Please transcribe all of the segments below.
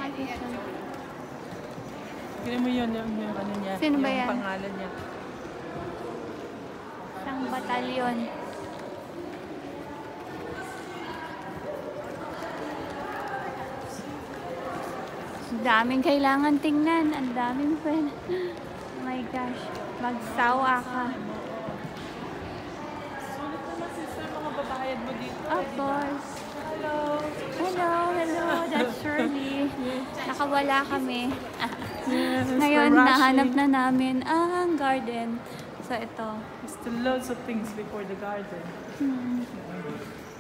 nakikita. Tignan mo yun, yung ano niya. Sino ba yan? Yung pangalan niya. Isang batalyon. Ang daming kailangan tingnan. Ang daming pwede. Oh my gosh. Magsawa ka. Sulit naman sister, mga babayad mo dito. Of course. Hello. Hello, hello. That's Shirley. Nakawala kami. Yes, Ngayon, we're nahanap rushing. na namin ang garden. So, ito. There's still loads of things before the garden.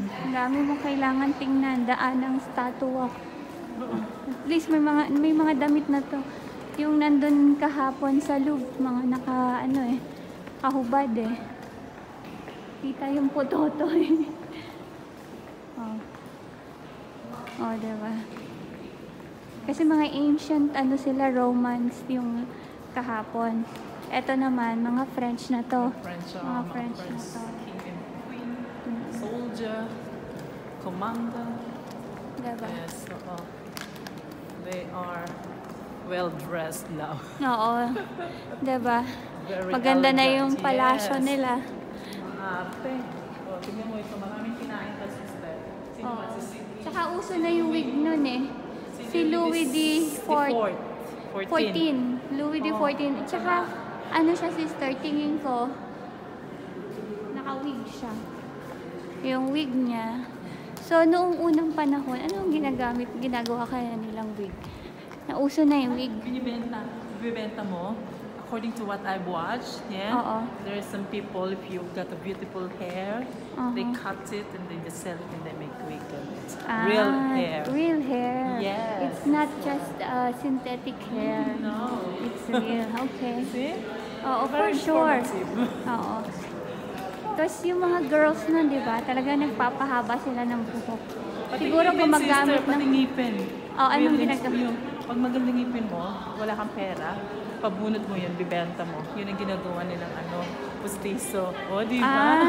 Ang dami mo kailangan tingnan. Daan ng statue. At least may mga damit na to. Yung nandun kahapon sa Louvre, mga kahubad eh. Kita yung pototo eh. Oh, diba? Kasi mga ancient, sila, Romans yung kahapon. Ito naman, mga French na to. Mga French na to. King and queen, soldier, commander. Diba? Yes, so, they are well-dressed now. Oo. Diba? Very Maganda na elegant, yung palasyo yes. nila. Mga arte. O, tignan mo ito, maraming kinain pa sister. Sino Oo. ba si Cindy? Tsaka uso na yung wig nun eh. Si Louis XIV. XIV. Louis XIV. Tsaka, siya sister, tingin ko, naka-wig siya. Yung wig niya. So, noong unang panahon, anong ginagawa kaya nilang wig? Nauso na yung wig. Binibenta mo? According to what I've watched, yeah, Oo. there are some people, if you've got a beautiful hair, they cut it and they just sell it and they make wig of it. Real hair. Real hair. Yes. It's not just synthetic hair. No. It's real. Okay. See? Oo, for Very sure. informative. Oo. Tapos yung mga girls nun, di ba? Talaga nagpapahaba sila ng buhok. Pati Siguro ngipin, gumagamit sister, pati ng... ngipin. Oh, anong Really, ginagawa? Pag magandang ngipin mo, wala kang pera, pabunot mo yun, bibenta mo. Yun ang ginagawa nilang pustiso. O, di ba?